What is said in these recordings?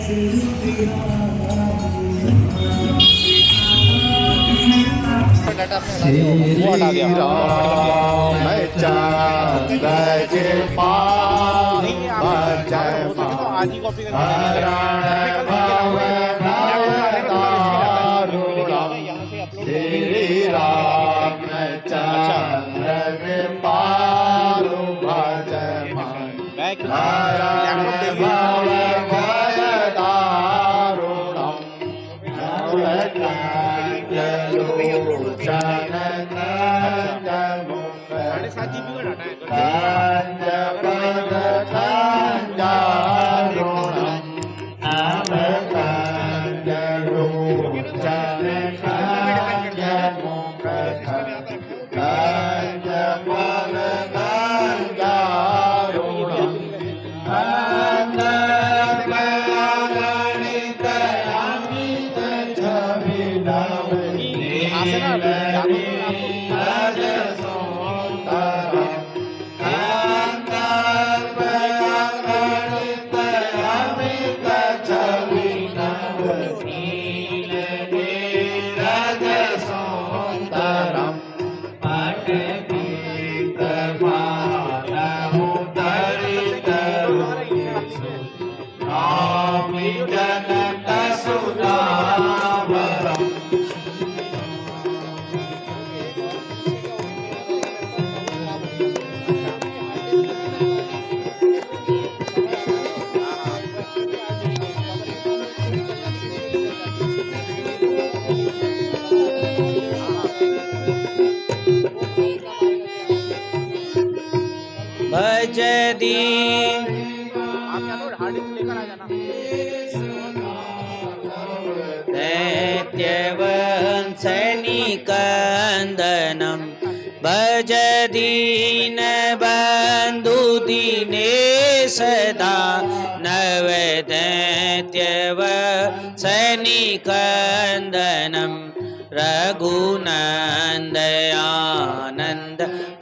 श्री रामचंद्र के पास श्री रामचंद्र के पास भज भजदी दैत्यवंशनिकन्दनं भज दीन बन्धु दीने सदा नवदैत्यवंशनिकन्दनं रघुनन्दयानन्द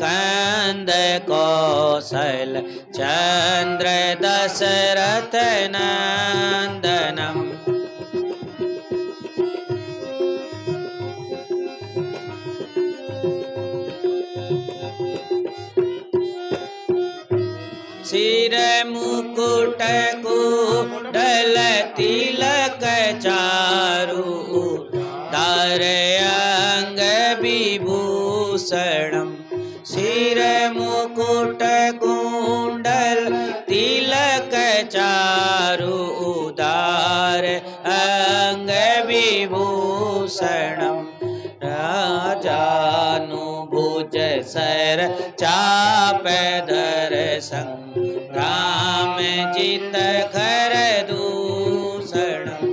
कंद कौशल चंद्र दशरथ नंदनम सिर मुकुट कुंडल तिलक चारु दार अंग विभूषणम सिर मुकुट कुंडल तिलक चारु उदार अंग विभूषणम राजानुभुज सर चाप धर संग्राम जित खर दूषणम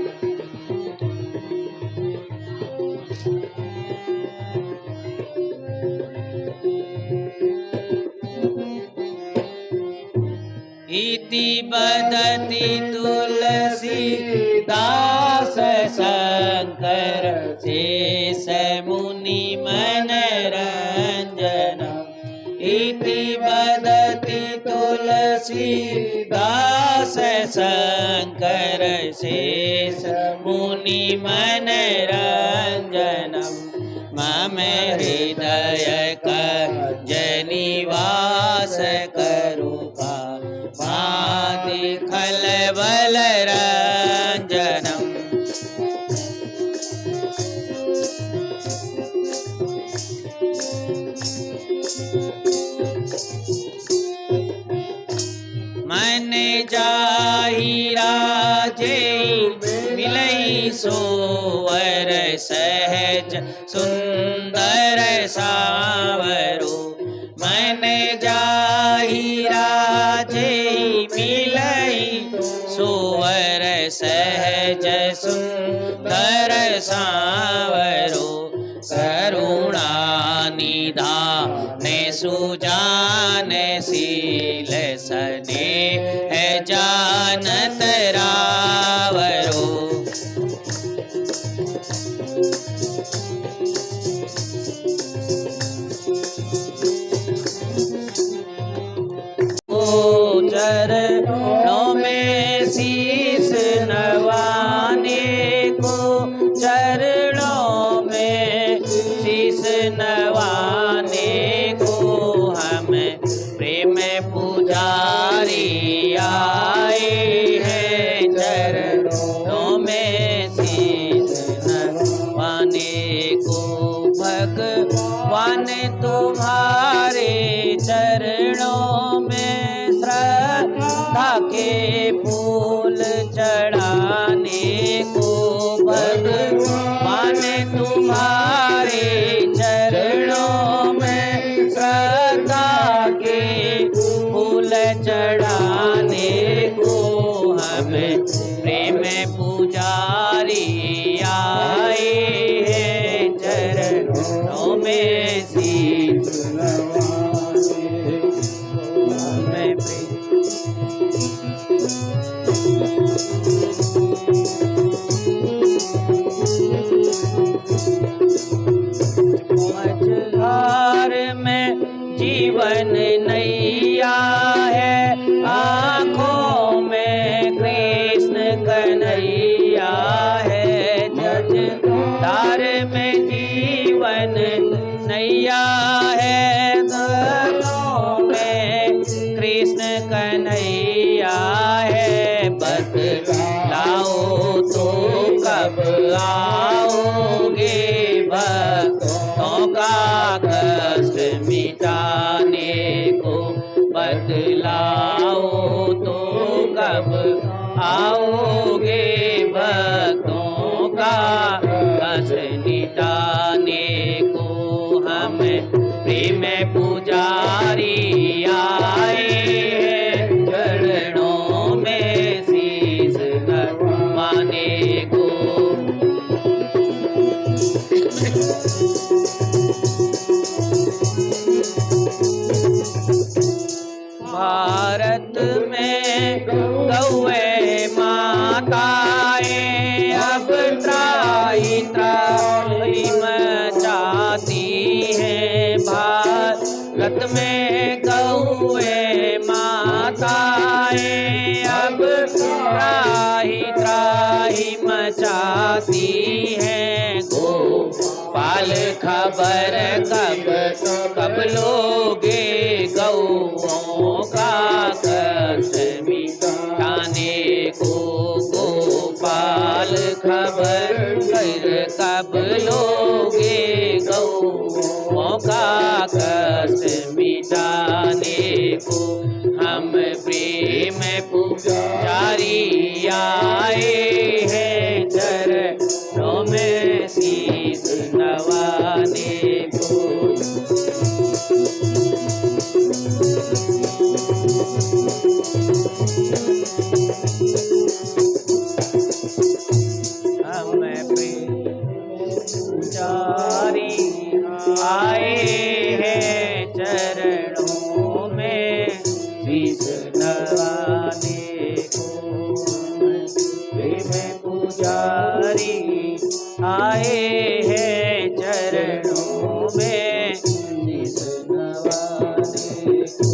इति बदति तुलसीदास शंकर शेष मुनि मनरंजनम इति बदति तुलसीदास शंकर शेष मुनि मनरंजनम मम हृदय निवास करूपा वादि खलबल रंजनम मन जाहि राजे मिलई सोवर सहज सुंदर सावरो मन जाहि राजे मिलई सोवर सहज सुंदर सावरो करुणा निधान सुजान शील सने है जानत रावरो चरणों में शीश नव पुजारी आए हैं चरणों में शीश नवाने को भगवान तुम्हारे चरणों में श्रद्धा के फूल चढ़ाने को भगवान तुम्हारे चरणों में श्रद्धा के फूल चढ़ाने को हमें प्रेम पुजारी आए हैं चरणों में शीश हमें मझधार में जीवन नैया है आँखों में कृष्ण कन्हैया है जजधार में जीवन नैया है गलों में कृष्ण कन्हैया है बतलाओ तो कब आओगे भक्तों का कष्ट मिटाने को बतलाओ तो कब आओगे भक्तों का कष्ट मिटाने को हम प्रेम पुजारी आए हैं चरणों में शीश नवाने को भारत में गौए माताएं अब त्राही त्राही मचाती हैं भारत में गौए माताएं अब त्राही त्राही मचाती हैं गोपाल खबर कब लोगे गौओं का कष्ट मिटाने को गोपाल खबर कब लोगे गौओं का कष्ट मिटाने को हम प्रेम पुजारी आए हैं चरणों में शीश नवाने को हम पुजारी आए हैं चरणों में शीश नवाने को प्रेम पुजारी आए हैं चरणों में शीश नवाने को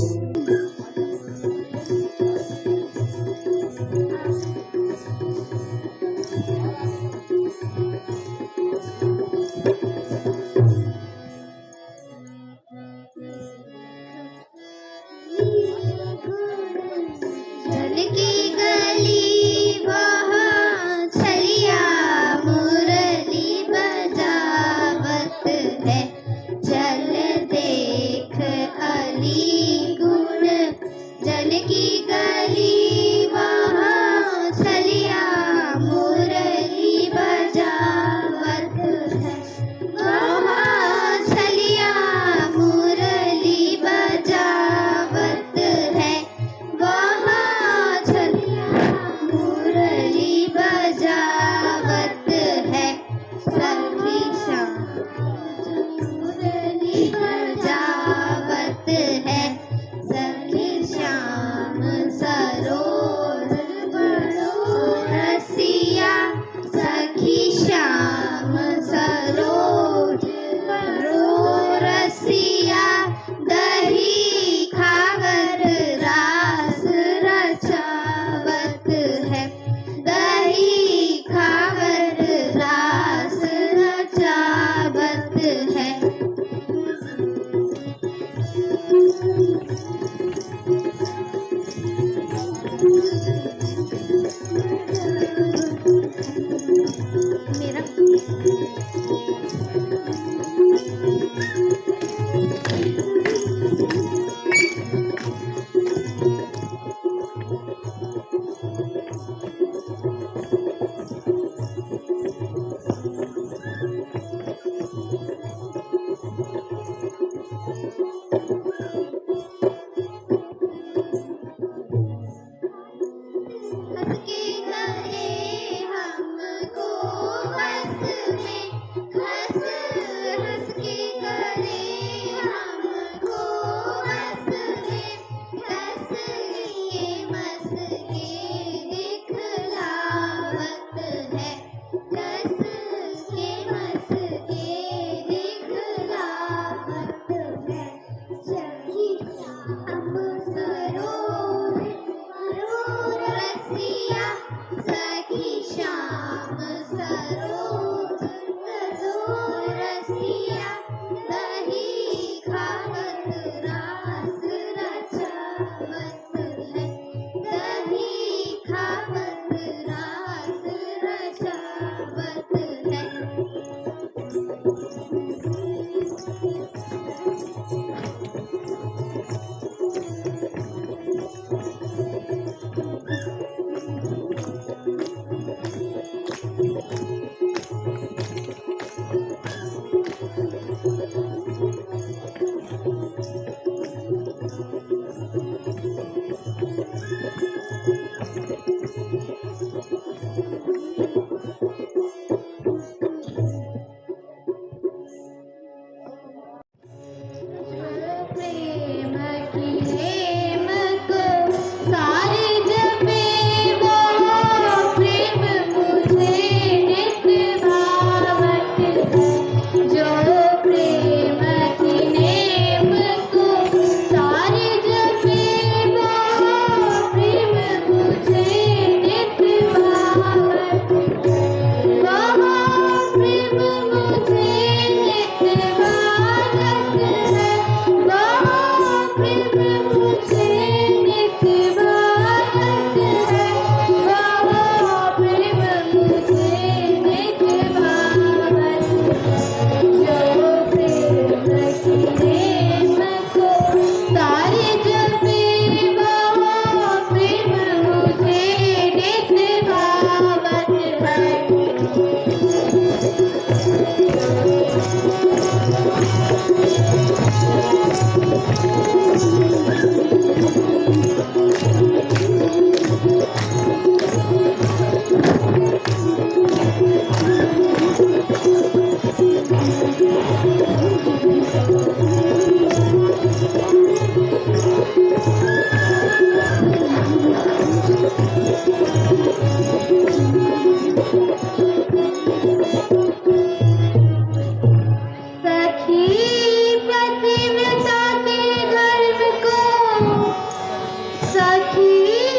बजावत है सखी श्याम सरो सखी पतिव्रता के धर्म को, सखी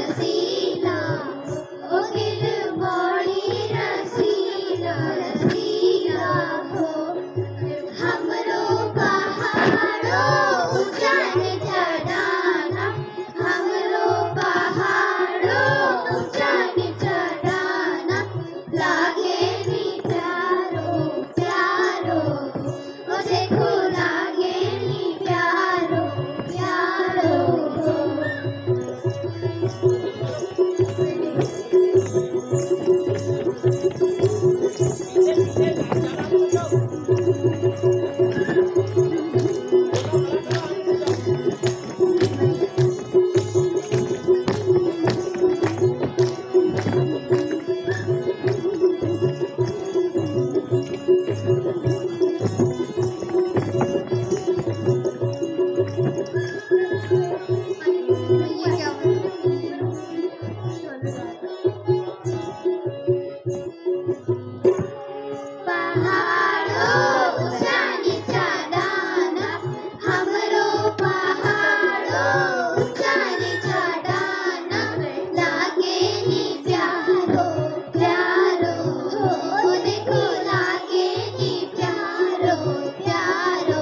रसीला ओ दिल बड़ी रसीला रसीला हो हमरो पहाड़ो ऊंचाई चढ़ाना हमरो पहाड़ो ऊंचाई चढ़ाना लागे नी प्यारो प्यारो ओ देखो लागे नी प्यारो प्यारो पहाड़ो ऊंचाई चढ़ाना हमरो पहाड़ो ऊंचाई चढ़ाना लागे नी प्यारो प्यारो ओ देखो लागे नी प्यारो प्यारो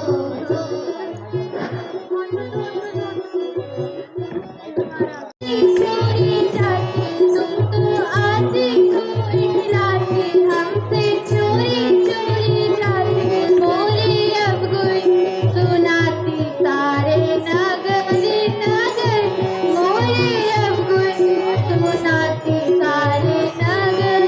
चोरी जाती तुम तो आती चोरी लाती हमसे चोरी चोरी जाती मोरी अब कोई सुनाती सारे नगर नगर मोरी अब कोई सुनाती सारे नगर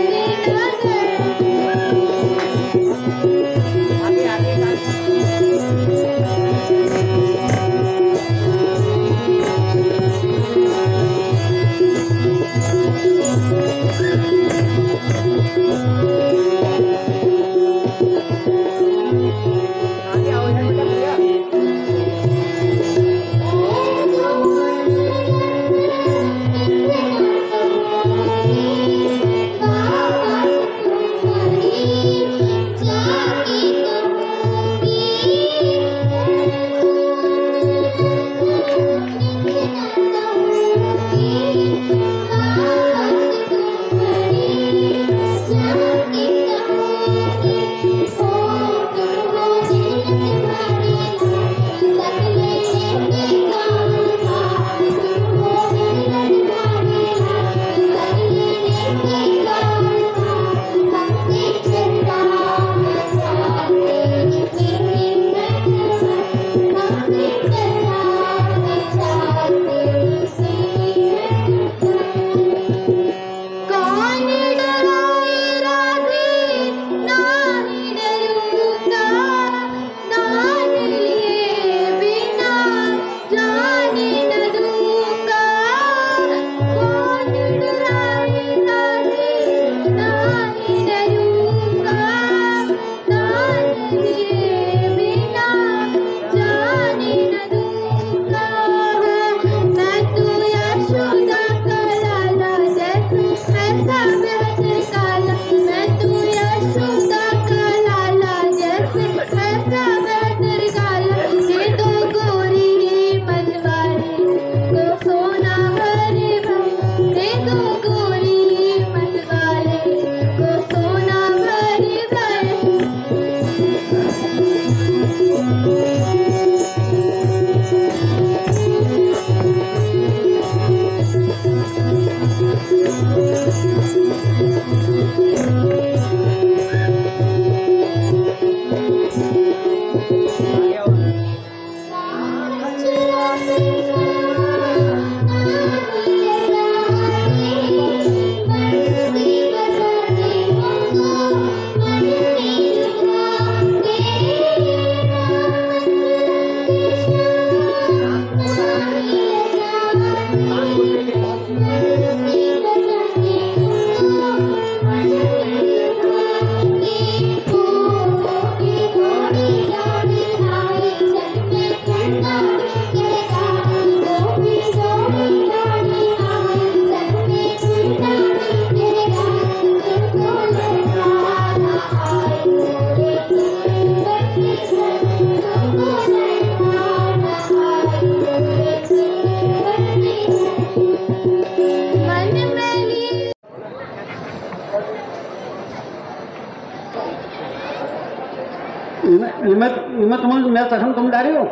इनमें तुम मैं कसम तुम डाली हो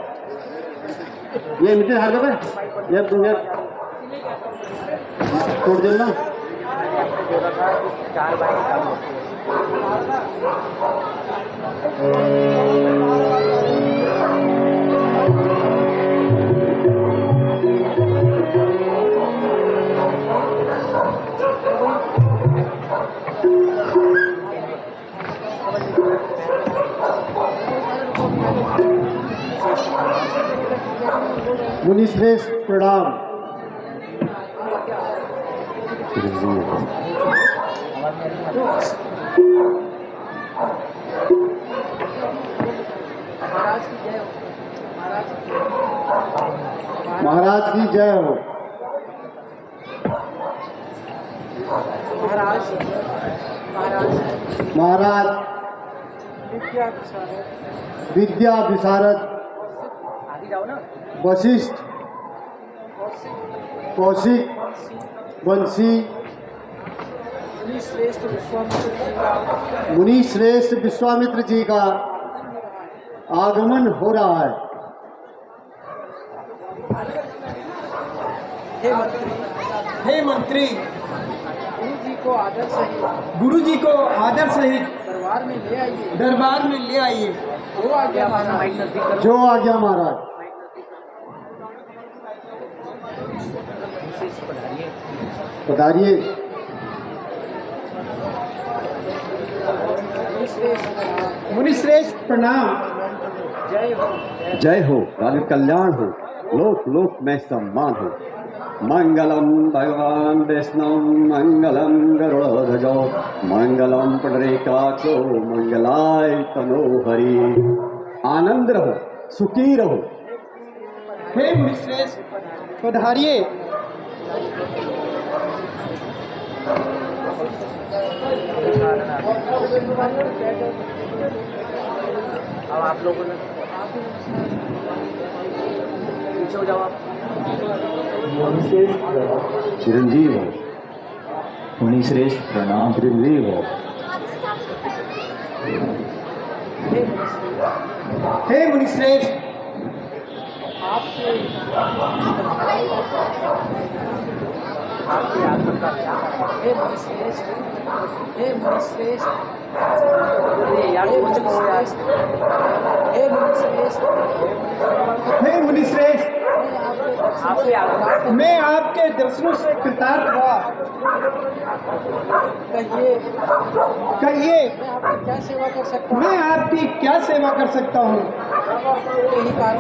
ये मिट्टी हार दो ये तुम ये तोड़ दो ना मुनिश्रेष्ठ प्रणाम। महाराज की जय हो। महाराज विद्या विशारद वशिष्ठ कौशिक वंशी मुनि श्रेष्ठ विश्वामित्र जी का आगमन हो रहा है। हे मंत्री, गुरु जी को आदर सहित दरबार में ले आइए। जो आ गया महाराज। पधारिए। मुनिश्रेष्ठ प्रणाम। जय हो, राज्य कल्याण हो, लोक लोक में सम्मान हो। मंगलम भगवान वैष्णव, मंगलम गरुड़ध्वजो, मंगलम पुंडरीकाक्षो, मंगलाय तनोहरि। आनंद रहो, सुखी रहो। हे मुनिश्रेष्ठ पधारिए। अब आप लोगों ने पीछे हो जाओ आप। चिरंजीव हो। मुनिश्रेष्ठ प्रणाम। चिरंजीव हो। हे मुनिश्रेष्ठ हे मुनिश्रेष्ठ मैं आपके दर्शनों से कृतार्थ हुआ। कहिए क्या सेवा कर सकता मैं आपकी क्या सेवा कर सकता हूँ। यही कारण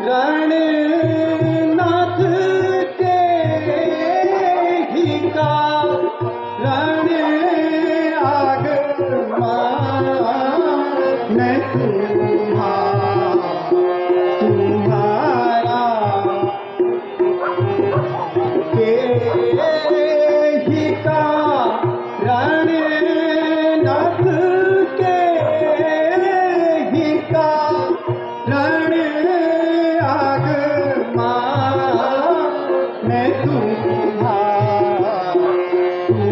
रणनाथ के ही का रण आगमान तुम्हारा के ही का रणनाथ के ही का रण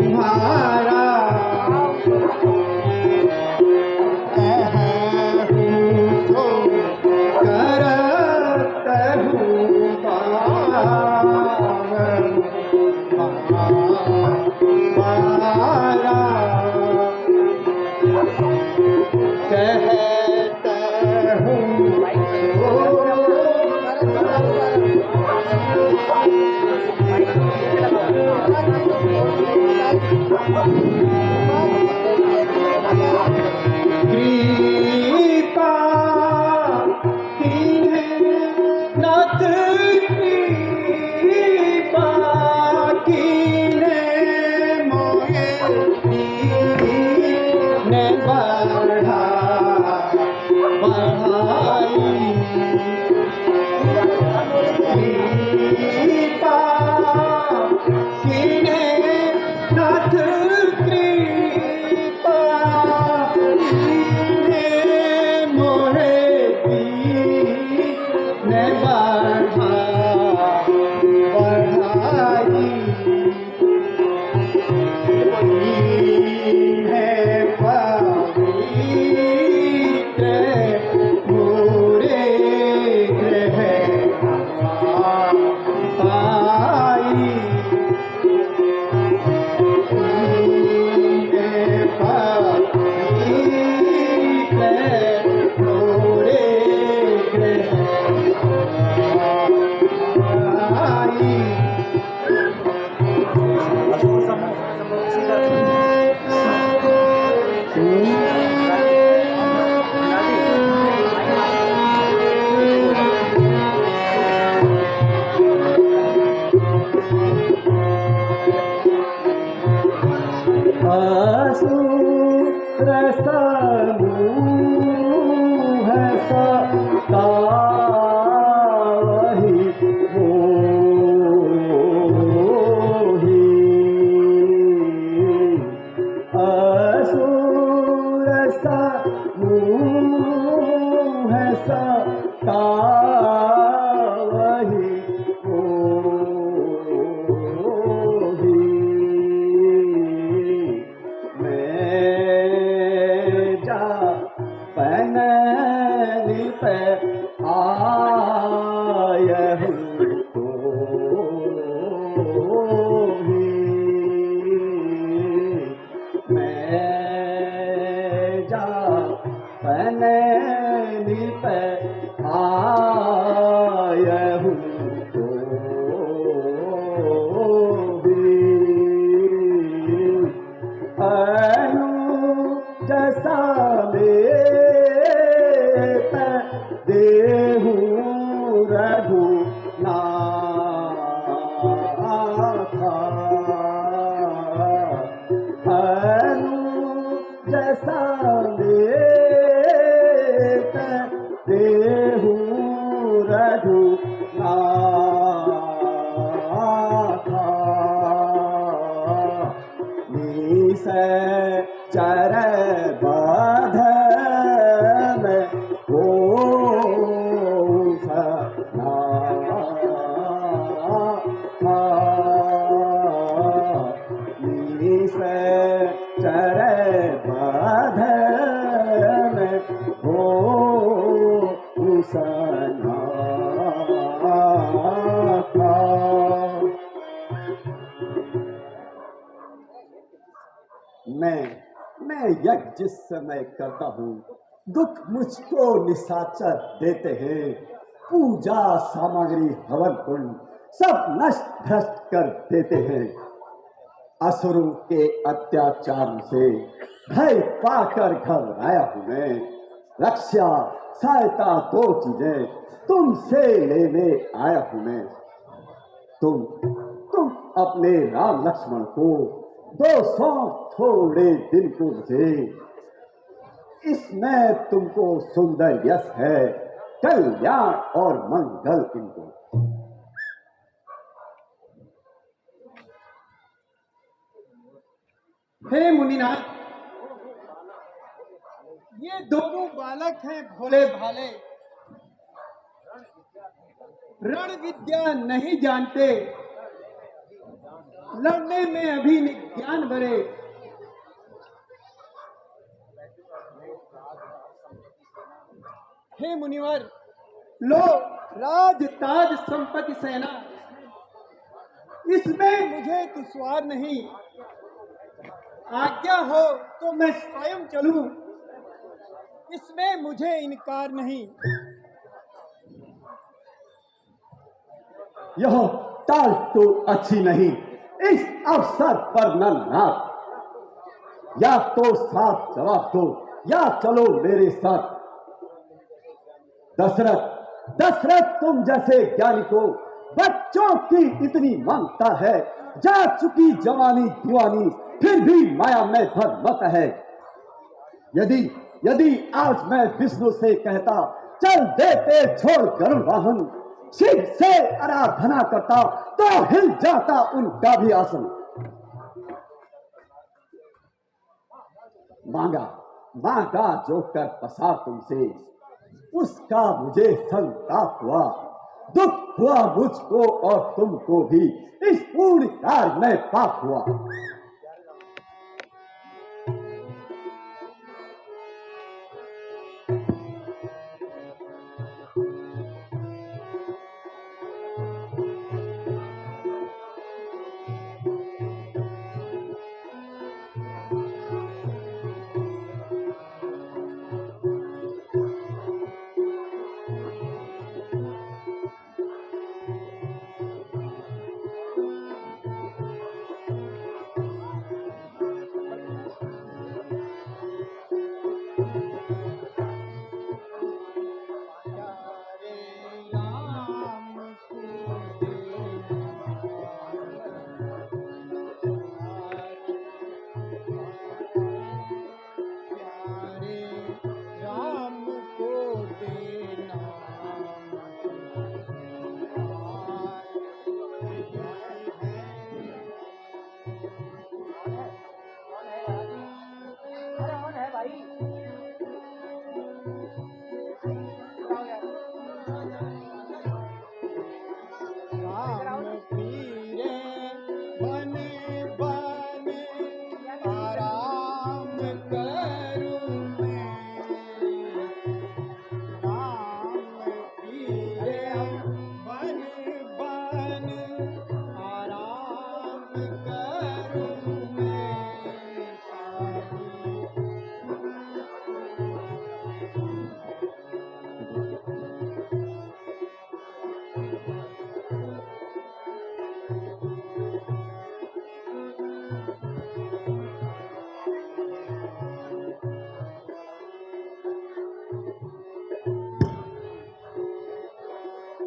तुम्हारा करत हूँ कहता हूँ कृपा नाथ कृपा कीने मोहे ने बढ़ाई कृपा कीने नाथ कृपा बढ़ाई है पवित्र पूरे ग्रह पाई चर बाध में हो सना से चर बाध में हो सना मैं यज्ञ जिस समय करता हूँ दुख मुझको निशाचर देते हैं। पूजा सामग्री हवन कुंड सब नष्ट भ्रष्ट कर देते हैं। असुरों के अत्याचार से भय पाकर घबराया हूँ मैं। रक्षा सहायता दो चीजें तुमसे लेने आया हूँ मैं। तुम अपने राम लक्ष्मण को 200 थोड़े दिन को दे। इसमें तुमको सुंदर यश है, कल्याण और मंगल इनको। हे मुनिनाथ, ये दोनों बालक हैं भोले भाले, रण विद्या नहीं जानते, लड़ने में अभी ज्ञान भरे। हे मुनिवर, लो राज ताज संपत्ति सेना, इसमें मुझे दुश्वार नहीं। आज्ञा हो तो मैं स्वयं चलूं, इसमें मुझे इनकार नहीं। यह टाल तो अच्छी नहीं, इस अवसर पर न नाथ। या तो साफ जवाब दो या चलो मेरे साथ। दशरथ तुम जैसे ज्ञानी को बच्चों की इतनी ममता है। जा चुकी जवानी दीवानी फिर भी माया में भरमत है। यदि आज मैं विष्णु से कहता चल देते छोड़ गरुड़ वाहन, शिव से आराधना करता तो हिल जाता उनका भी आसन। मांगा जो कर पसार तुमसे, उसका मुझे संताप हुआ। दुख हुआ मुझको और तुमको भी, इस पूर्ण कार्य में पाप हुआ।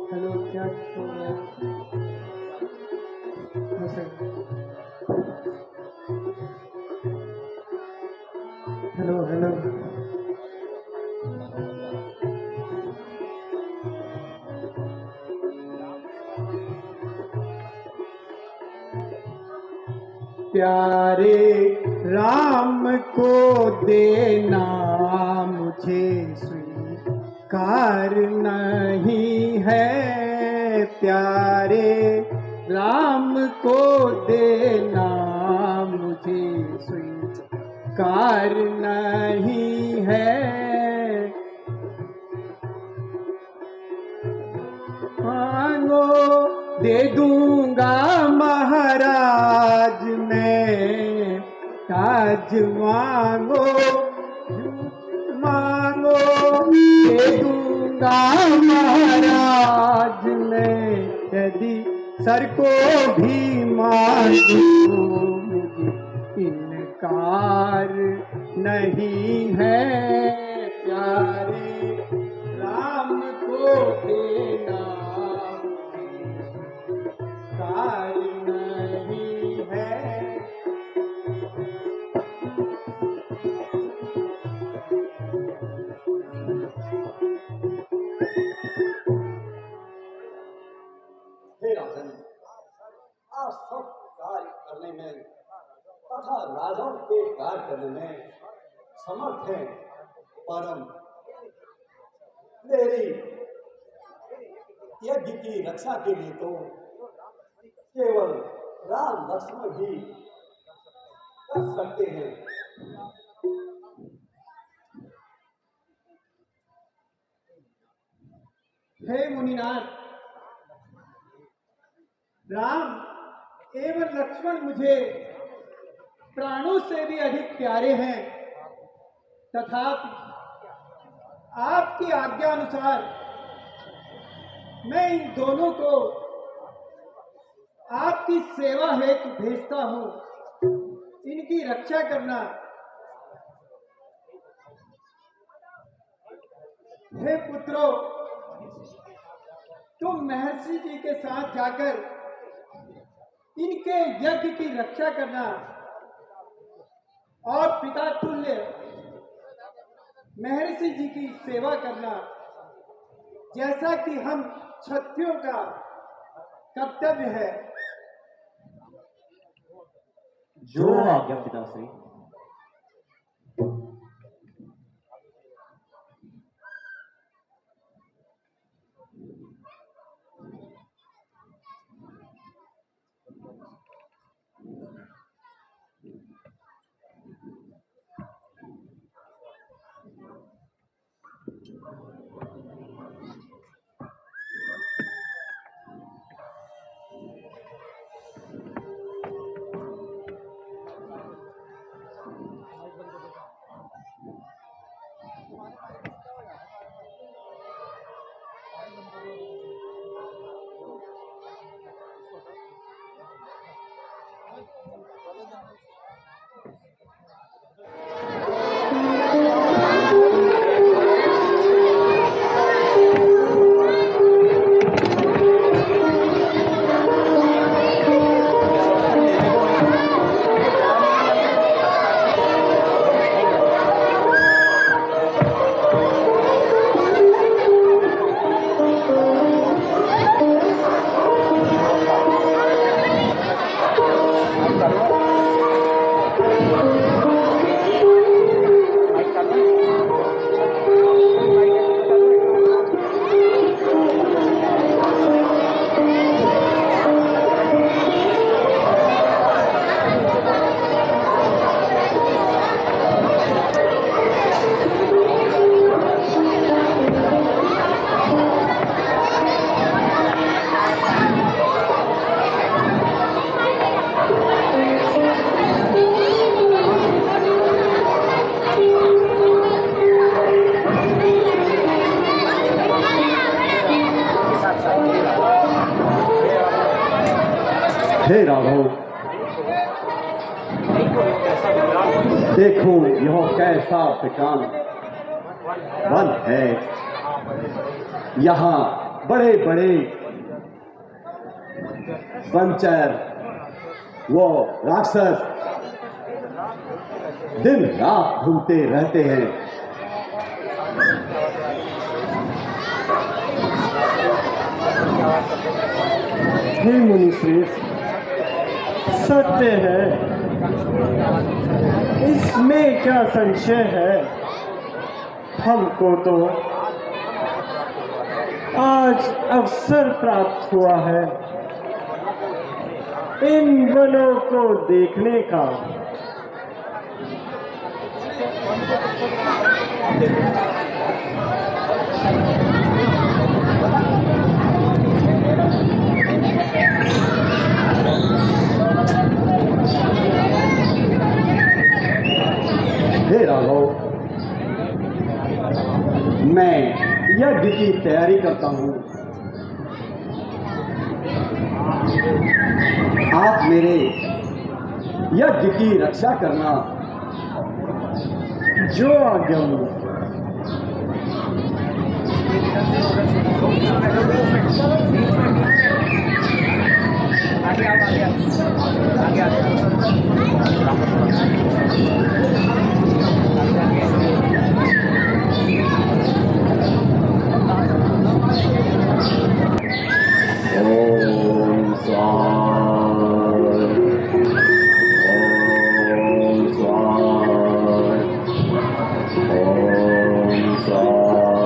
हेलो, क्या हो रहा है सर? Hello hello. प्यारे राम को देना मुझे स्वीकार नहीं है, प्यारे राम को देना मुझे स्वीकार नहीं है। मांगो दे दूंगा महाराज मैं, ताज मांगो मांगो दे दूंगा महाराज मैं, यदि सर को भी मांगो मुझे इनकार नहीं है, प्यारे राम को देना कार नहीं है। हे राजन, आप सब कार्य करने में तथा राजाओं के कार्य करने में समर्थ हैं, परम मेरी यज्ञ की रक्षा के लिए तो केवल राम लक्ष्मण ही कर सकते हैं। हे मुनिनाथ, राम एवं लक्ष्मण मुझे प्राणों से भी अधिक प्यारे हैं, तथापि आपकी आज्ञा अनुसार मैं इन दोनों को आपकी सेवा हेतु भेजता हूं, इनकी रक्षा करना। हे पुत्रों, तुम महर्षि जी के साथ जाकर इनके यज्ञ की रक्षा करना और पिता तुल्य महर्षि जी की सेवा करना, जैसा कि हम क्षत्रियों का कर्तव्य है। जो आज्ञा पिताश्री। हे राघव, देखो यह कैसा विकराल वन है। यहाँ बड़े बड़े वंचर वो राक्षस दिन रात घूमते रहते हैं। हे मुनिश्रेष्ठ, सत्य है, इसमें क्या संशय है। हमको तो आज अवसर प्राप्त हुआ है इन वनों को देखने का। हे राघव, मैं यज्ञ की तैयारी करता हूँ। आप मेरे यज्ञ की रक्षा करना। जो आज्ञा हो। ओम स्वाहा, ओम स्वाहा, ओम स्वाहा, ओम स्वाहा।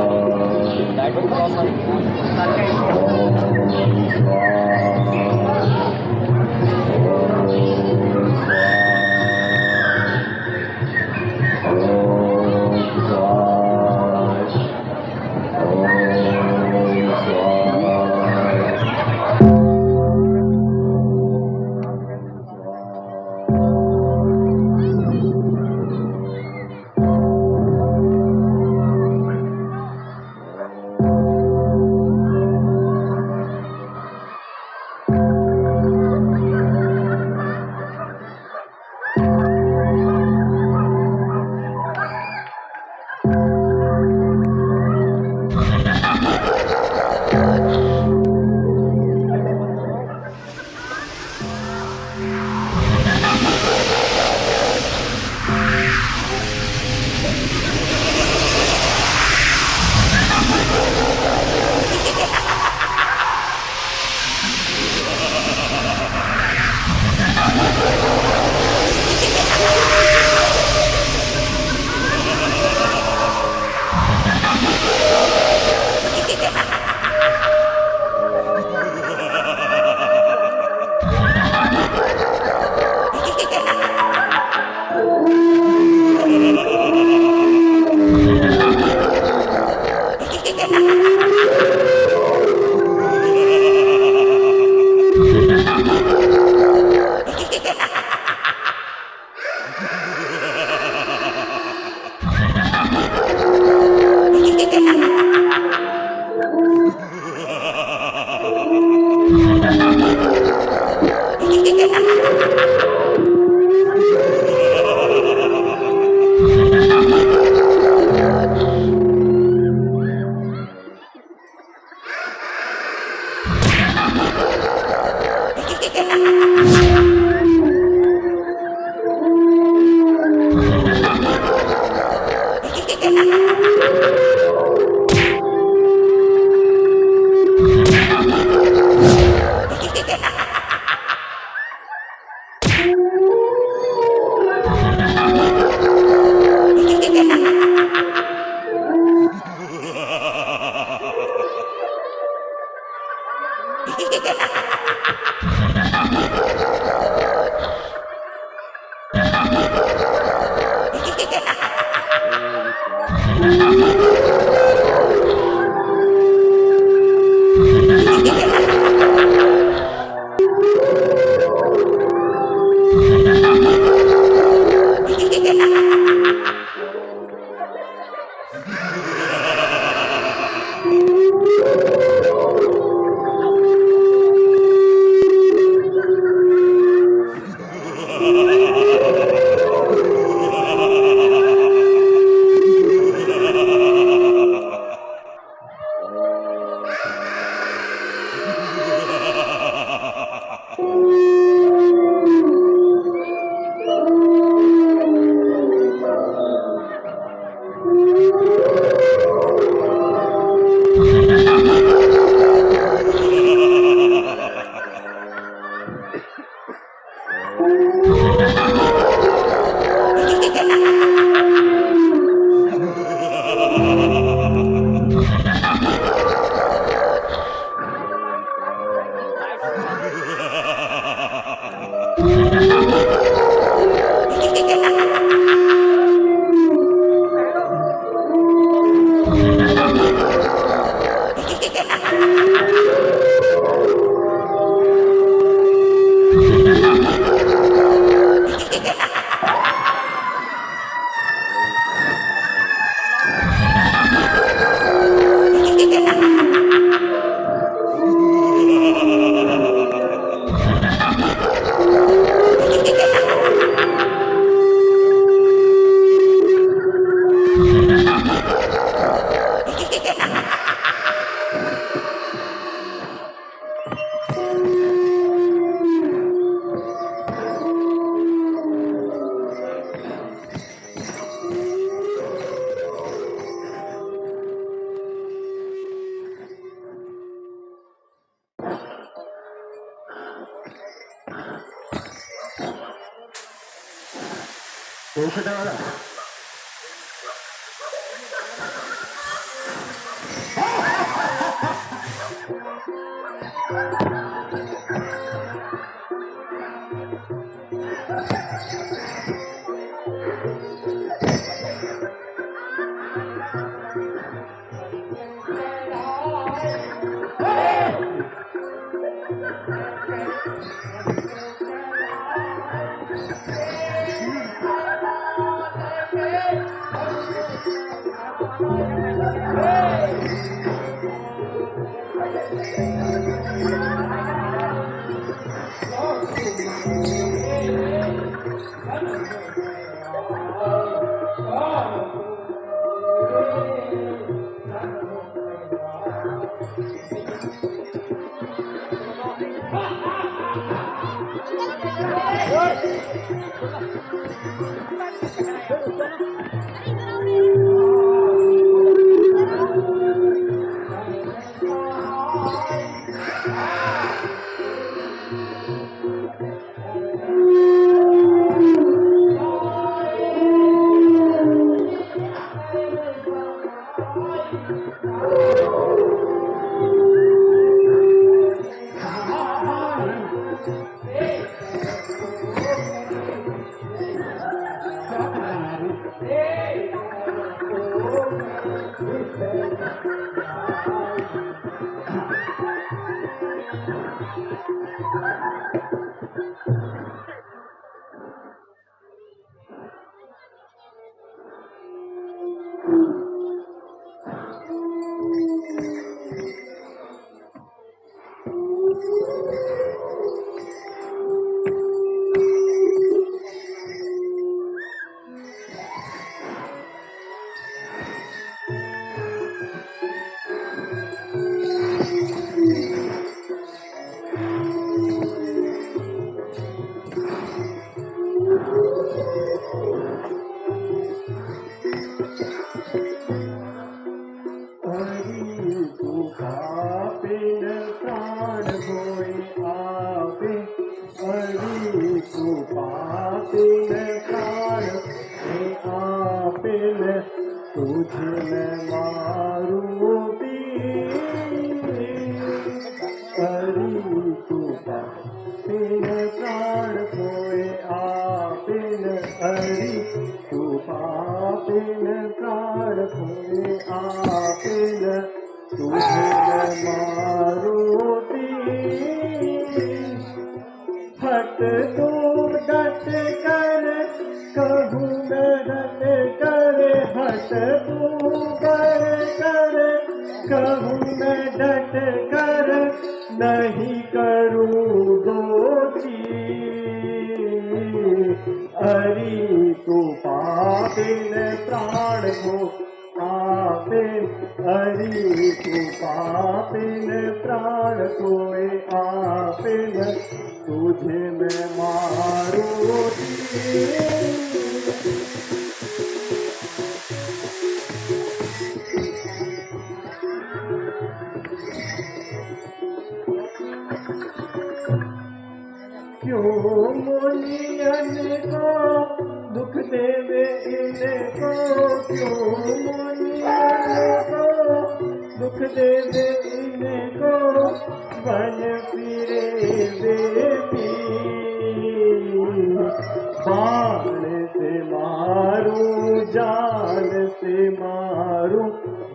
बाण से मारूं जान से मारूं,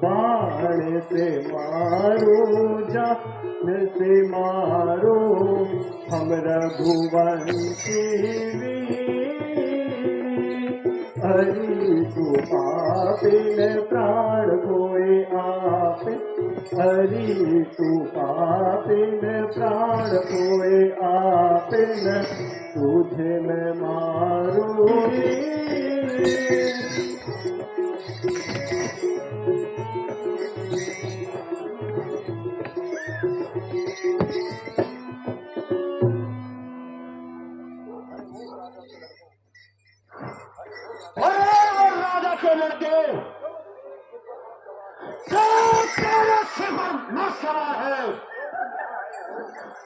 बाण से मारूं जान से मारूं, हम रघुवंशी हरि तू पापिन प्राण कोई आपे, हरि तू पापिन प्राण कोई आपिन, तुझे मैं मारूं। राजा के लड़के जो तेरे सिर न सवार है,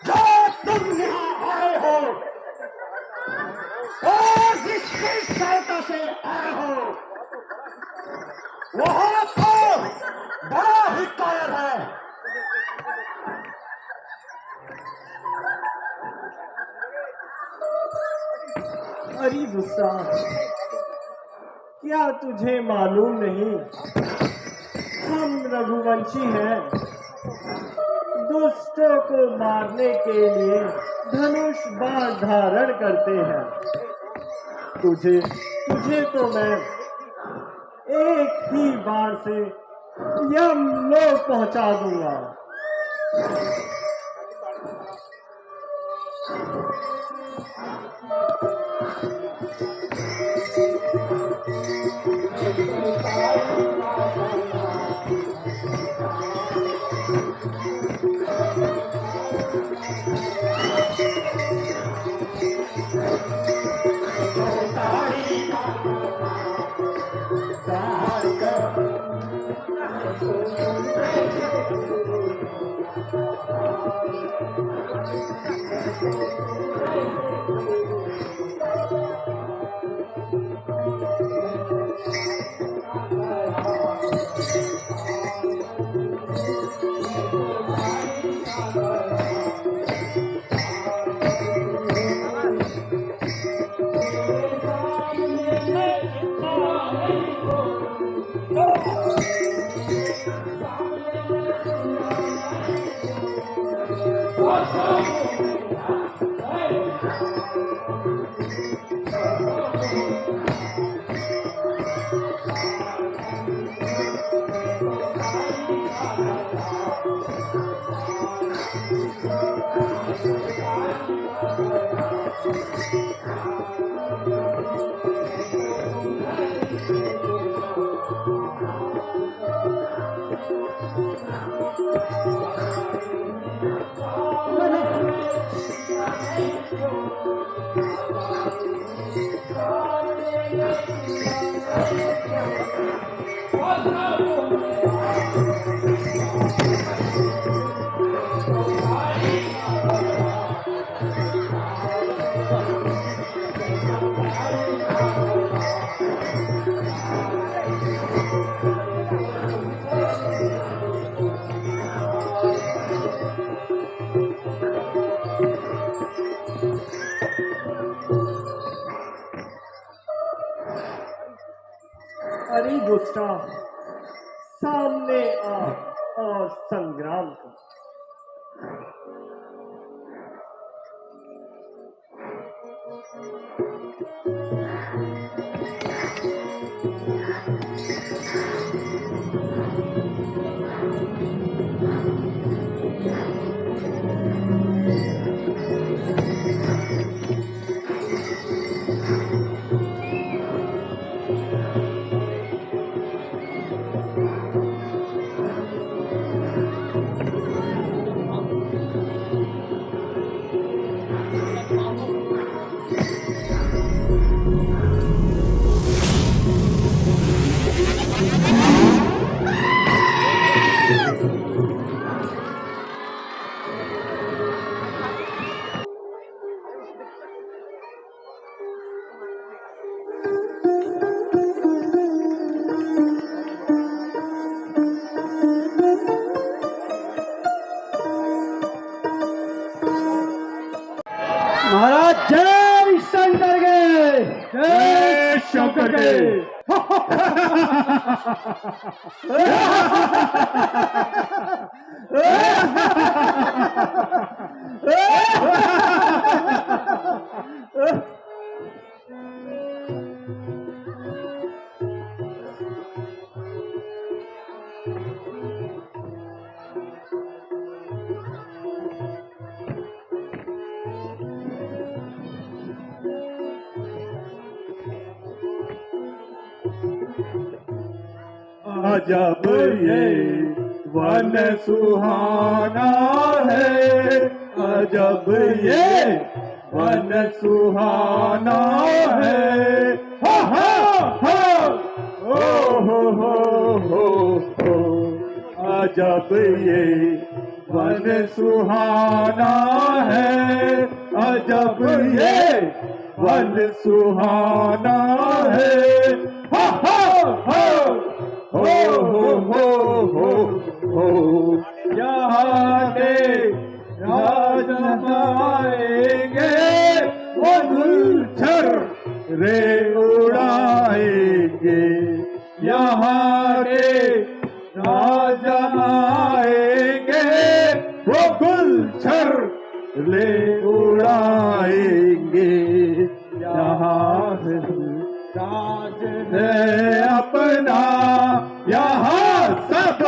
जो तुम यहाँ आए हो और जिसकी सहायता से आए हो, वह तो बड़ा ही कायर है। अरे गुस्सा, क्या तुझे मालूम नहीं हम रघुवंशी हैं, दुष्टों को मारने के लिए धनुष बाण धारण करते हैं। तुझे तो मैं एक ही बाण से यमलोक पहुंचा दूंगा। अरे दुष्टा, सामने आ और संग्राम कर। महाराज जय शंकर के जय शंकर जय। अजब ये वन सुहाना है, अजब ये वन सुहाना है। हा हा हा, ओ हो, अजब ये वन सुहाना है, अजब ये वन सुहाना है। हा हा हा, हो यहाँ के राजा आएंगे, वो गुलछर रे उड़ाएंगे। यहाँ के राजा आएंगे, वो गुलछर ले उड़ाएंगे। यहाँ राज है अपना, यहाँ सब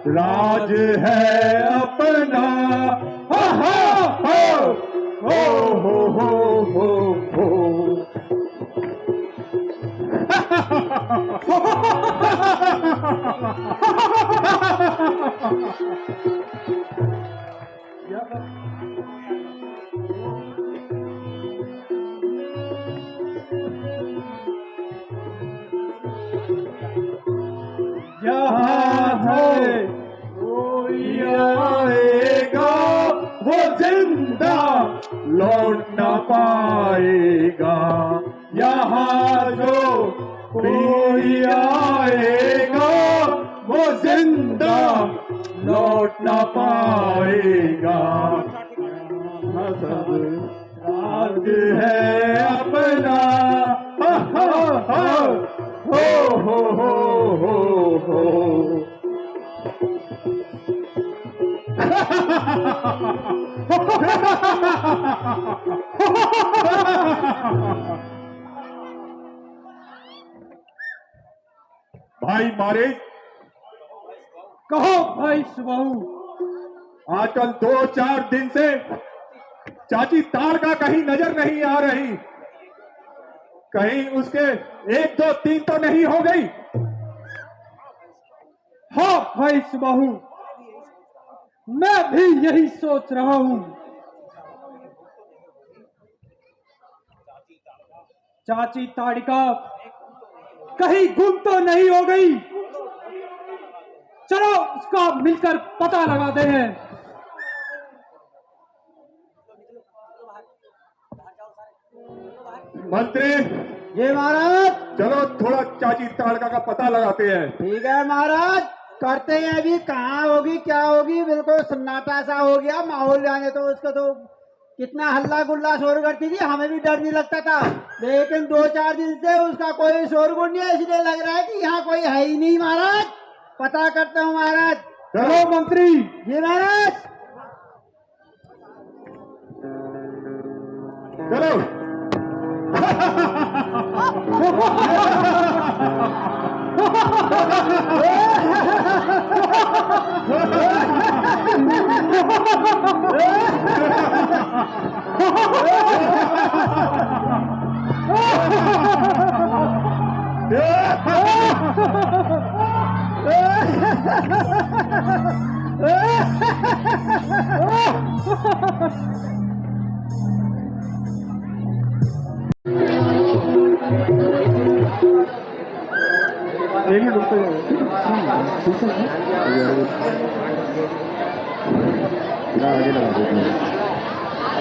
राज है अपना। हा हा हो। यहाँ है कोई आएगा, वो जिंदा लौट न पाएगा। यहाँ जो कोई आएगा, वो जिंदा लौट न पाएगा। सब राज है अपना। हा हा हो। भाई मारे, कहो भाई सुबाहू। आजकल 2-4 दिन से चाची ताड़का कहीं नजर नहीं आ रही। कहीं उसके 1, 2, 3 तो नहीं हो गई? हाँ भाई सुबाहू, मैं भी यही सोच रहा हूँ। चाची ताड़िका कहीं गुम तो नहीं हो गई? चलो उसका मिलकर पता लगाते हैं। मंत्री ये महाराज, चलो थोड़ा चाची ताड़का का पता लगाते हैं। ठीक है महाराज, करते हैं। अभी कहाँ होगी, क्या होगी, बिल्कुल सन्नाटा सा हो गया माहौल। जाने तो उसका तो कितना हल्ला गुल्ला शोर करती थी, हमें भी डर नहीं लगता था। लेकिन 2-4 दिन से उसका कोई शोरगुल नहीं है, इसलिए लग रहा है कि यहाँ कोई है ही नहीं। महाराज पता करता हूँ महाराज। चलो मंत्री। जी महाराज। चलो। एक ही रुकते आगे लगा देते हैं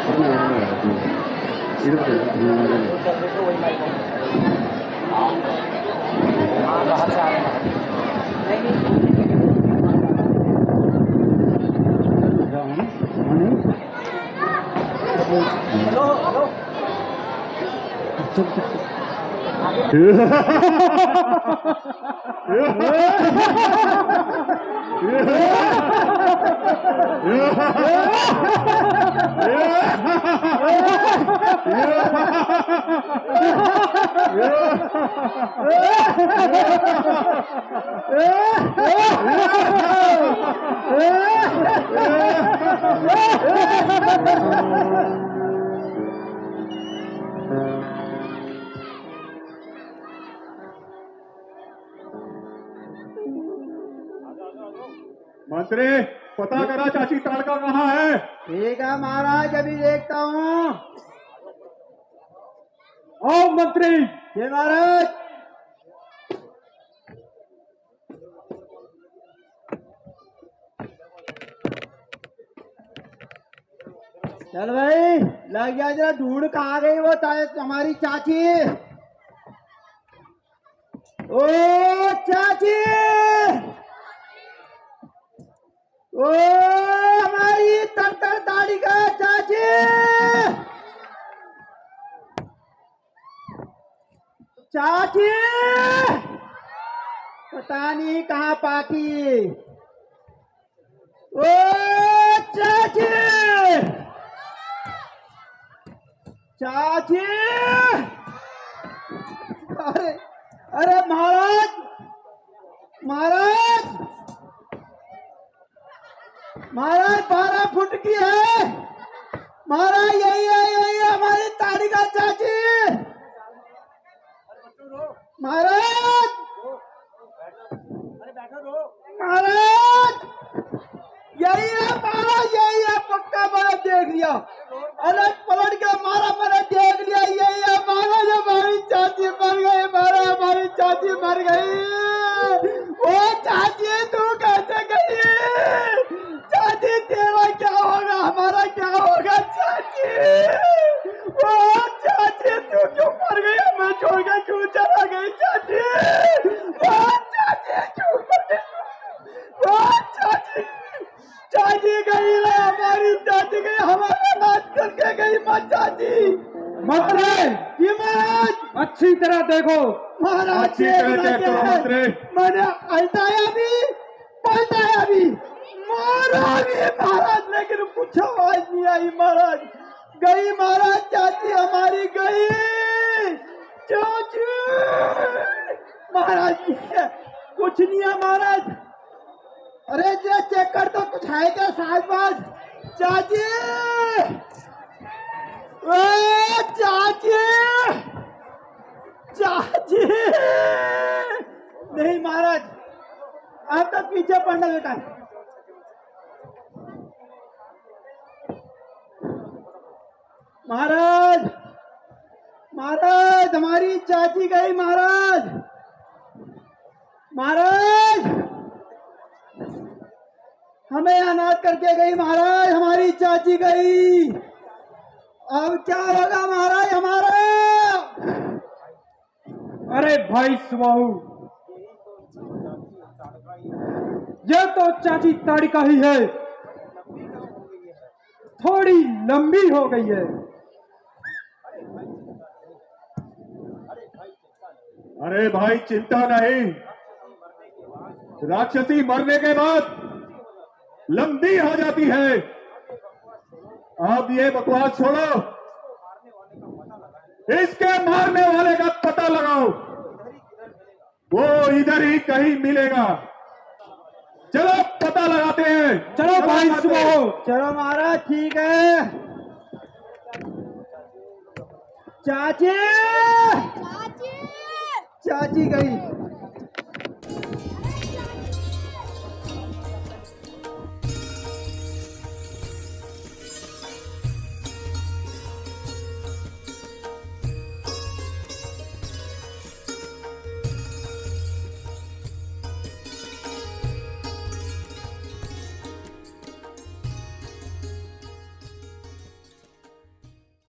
अपने बाहर से आ रहे हैं। मंत्री, पता करा चाची ताड़का कहाँ है? ठीक है महाराज, अभी देखता हूँ। आओ मंत्री। ये महाराज। चल भाई, लग गया जरा ढूंढ, कहाँ गई वो हमारी चाची। ओ चाची, ओ हमारी तर दाढ़ी का चाची, चाची पता नहीं कहाँ पाकी। ओ चाची, चाची, अरे अरे महाराज, महाराज, महाराज 12 फुट की है महाराज, यही है, यही है हमारी तारिका चाची महाराज, महाराज, यही है महाराज, यही है पक्का, मैंने देख लिया, अलग पलट के मारा, मैंने देख लिया, यही है महाराज, हमारी चाची मर गई महाराज, हमारी चाची मर गई। ओ चाची तू कैसे गई? चाची तेरा क्या होगा, हमारा क्या होगा चाची? ओ चाची तू क्यों मर गई, हमें छोड़ के क्यों चला गई चाची? ओ चाची क्यों मर गई? ओ चाची, चाची गई है हमारी, चाची गई, हमारा नाच करके गई मत चाची। मंत्री जी महाराज, अच्छी तरह देखो महाराज अच्छी तरह देखो मंत्री। मैंने पलटाया भी, पलटाया भी, मारा भी महाराज, लेकिन कुछ आवाज नहीं आई महाराज। गई महाराज, चाची हमारी गई, चाची महाराज, कुछ नहीं है महाराज। अरे जरा चेक कर दो, कुछ है क्या साथ बात? चाची, ओ चाची, चाची नहीं महाराज, आप तक पीछे पड़ना बेटा। महाराज, महाराज हमारी चाची गई महाराज, महाराज हमें अनाथ करके गई महाराज, हमारी चाची गई, अब क्या होगा महाराज हमारा? अरे भाई सुबाहू, ये तो चाची ताड़िका ही है, थोड़ी लंबी हो गई है। अरे भाई चिंता नहीं, राक्षसी मरने के बाद लंबी हो जाती है। अब ये बकवास छोड़ो, इसके मारने वाले का पता लगाओ, वो इधर ही कहीं मिलेगा। चलो पता लगाते हैं। चलो भाई सुबाहू। चलो महाराज ठीक है। चाची, चाची गई।